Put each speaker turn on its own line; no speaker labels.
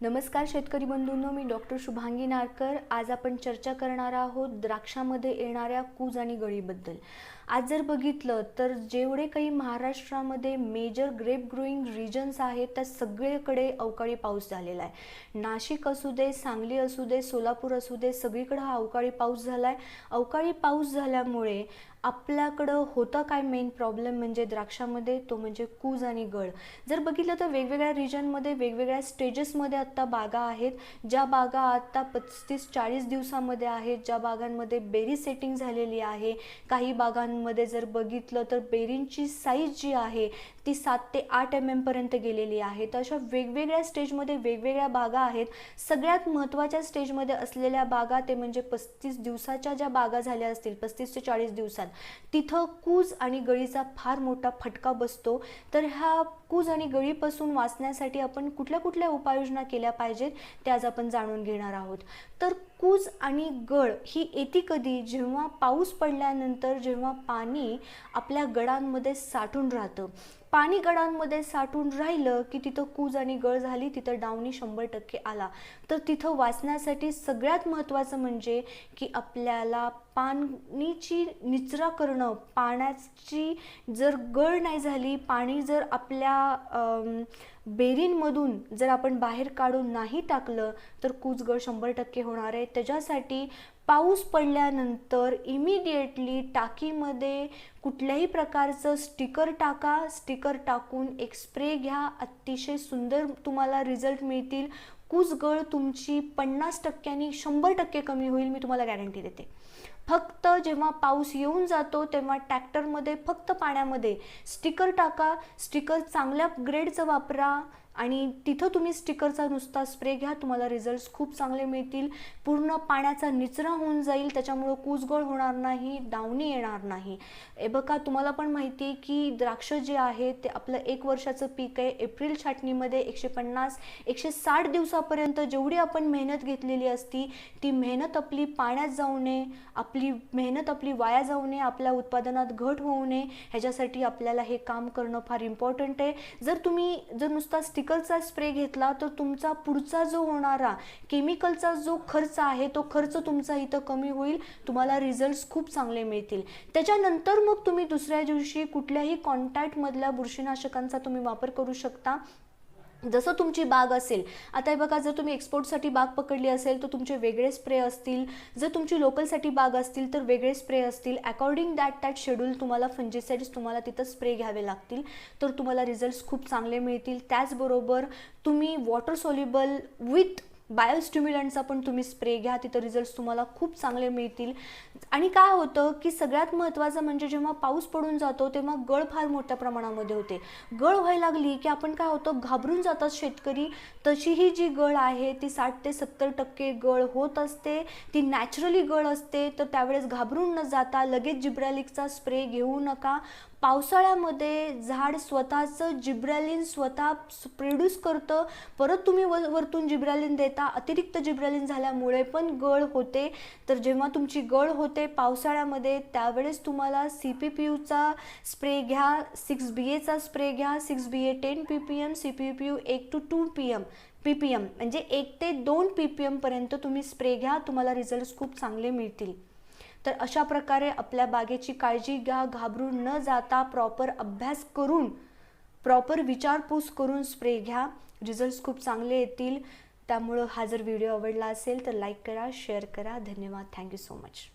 नमस्कार शेतकरी बंधूंनो, मी डॉक्टर शुभांगी नारकर। आज आपण चर्चा करणार आहोत द्राक्षामध्ये येणाऱ्या कूज आणि गळीबद्दल। आज जर बघितलं तर जेवढे काही महाराष्ट्रामध्ये मेजर ग्रेप ग्रोईंग रिजन्स आहेत त्या सगळीकडे अवकाळी पाऊस झालेला आहे। नाशिक असू दे, सांगली असू दे, सोलापूर असू दे, सगळीकडे हा अवकाळी पाऊस झालाय। अवकाळी पाऊस झाल्यामुळे आपल्याकडं होतं काय मेन प्रॉब्लेम म्हणजे द्राक्षामध्ये, तो म्हणजे कूज आणि गळ। जर बघितलं तर वेगवेगळ्या रिजनमध्ये वेगवेगळ्या स्टेजेसमध्ये आता बागा आहेत। ज्या बागा आता 35-40 दिवसामध्ये आहेत, ज्या बागांमध्ये बेरी सेटिंग झालेली आहे, काही बागांमध्ये जर बघितलं तर बेरींची साईज जी आहे ती 7 ते 8 mm पर्यंत गेलेली आहे। तर अशा वेगवेगळ्या स्टेजमध्ये वेगवेगळ्या बागा आहेत। सगळ्यात महत्त्वाच्या स्टेजमध्ये असलेल्या बागा ते म्हणजे 35 दिवसाच्या ज्या बागा झाल्या असतील, 35 ते 40 दिवसात, तिथं कूज आणि गळीचा फार मोठा फटका बसतो। तर ह्या कूज आणि गळीपासून वाचण्यासाठी आपण कुठल्या कुठल्या उपाययोजना केल्या पाहिजेत ते आज आपण जाणून घेणार आहोत। तर कूज आणि गळ ही येते कधी, जेव्हा पाऊस पडल्यानंतर जेव्हा पाणी आपल्या गडांमध्ये साठून राहतं। पाणी गडांमध्ये साठून राहिलं की तिथं कूज आणि गळ झाली, तिथं डावणी 100% आला। तर तिथं वाचण्यासाठी सगळ्यात महत्त्वाचं म्हणजे की आपल्याला पाण्याची निचरा करणं। पाण्याची जर गळ नाही झाली, पाणी जर आपल्या बेरींमधून जर आपण बाहेर काढून नाही टाकलं तर कूज गळ 100% होणार आहे। त्याच्यासाठी पाऊस पडल्यानंतर इमिडिएटली टाकीमध्ये कुठल्याही प्रकारचं स्टिकर टाका। स्टिकर टाकून एक स्प्रे घ्या, अतिशय सुंदर तुम्हाला रिझल्ट मिळतील। कूज गळ तुमची 50% 100% कमी होईल, मी तुम्हाला गॅरंटी देते। फक्त जेव्हा पाऊस येऊन जातो तेव्हा ट्रॅक्टरमध्ये फक्त पाण्यामध्ये स्टिकर टाका। स्टिकर चांगल्या ग्रेडचं वापरा आणि तिथं तुम्ही स्टिकरचा नुसता स्प्रे घ्या, तुम्हाला रिझल्ट्स खूप चांगले मिळतील। पूर्ण पाण्याचा निचरा होऊन जाईल, त्याच्यामुळे कूजगळ होणार नाही, डावणी येणार नाही। हे बघा, तुम्हाला पण माहिती आहे की द्राक्ष जे आहे ते आपलं 1 वर्षाचं पीक आहे। एप्रिल छाटणीमध्ये 150-160 दिवसापर्यंत जेवढी आपण मेहनत घेतलेली असती ती मेहनत आपली पाण्यात जाऊ नये, आपली मेहनत वाया जाऊ नये, आपल्या उत्पादनात घट होऊ नये, ह्याच्यासाठी आपल्याला हे काम करणं फार इम्पॉर्टंट आहे। जर नुसता स्टिकरचा स्प्रे घेतला तर तुमचा पुढचा जो होणारा केमिकलचा जो खर्च आहे तो खर्च तुमचा इथं कमी होईल, तुम्हाला रिझल्ट्स खूप चांगले मिळतील। त्याच्यानंतर मग तुम्ही दुसऱ्या दिवशी कुठल्याही कॉन्टॅक्ट मधल्या बुरशीनाशकांचा तुम्ही वापर करू शकता, जसं तुमची बाग असेल। आता हे बघा, जर तुम्ही एक्सपोर्टसाठी बाग पकडली असेल तर तुमचे वेगळे स्प्रे असतील, जर तुमची लोकलसाठी बाग असतील तर वेगळे स्प्रे असतील। अकॉर्डिंग दॅट शेड्यूल तुम्हाला फंजिसाइड्स तुम्हाला तिथं स्प्रे घ्यावे लागतील, तर तुम्हाला रिझल्ट्स खूप चांगले मिळतील। त्याचबरोबर तुम्ही वॉटर सोल्युबल विथ बायोस्टिम्युलंटचा पण तुम्ही स्प्रे घ्या, तिथं रिझल्ट्स तुम्हाला खूप चांगले मिळतील। आणि काय होतं की सगळ्यात महत्त्वाचं म्हणजे जेव्हा पाऊस पडून जातो तेव्हा गळ फार मोठ्या प्रमाणामध्ये होते। गळ व्हायला लागली की आपण काय होतं, घाबरून जातात शेतकरी। तशी ही जी गळ आहे ती 60 ते 70% गळ होत असते, ती नॅचरली गळ असते। तर त्यावेळेस घाबरून न जाता लगेच जिब्रॅलिकचा स्प्रे घेऊ नका। पावसाळ्यामध्ये झाड स्वतःचं जिब्रॅलिन स्वतः प्रोड्यूस करतं, परत तुम्ही वरतून जिब्रॅलिन देता, अतिरिक्त जिब्रॅलिन झाल्यामुळे पण गळ होते। तर जेव्हा तुमची गळ होते पावसाळ्यामध्ये त्यावेळेस तुम्हाला CPPUचा स्प्रे घ्या, 6BAचा स्प्रे घ्या, 6BA 10 ppm, CPPU 1 to 2 ppm म्हणजे 1 ते 2 ppm पर्यंत तुम्ही स्प्रे घ्या, तुम्हाला रिझल्ट्स खूप चांगले मिळतील। तर अशा प्रकारे आपल्या बागेची काळजी घ्या, घाबरून न जाता प्रॉपर अभ्यास करून, प्रॉपर विचारपूस करून स्प्रे घ्या, रिझल्ट्स खूप चांगले येतील। त्यामुळे हा जर व्हिडिओ आवडला असेल तर लाईक करा, शेअर करा। धन्यवाद, थँक्यू सो मच।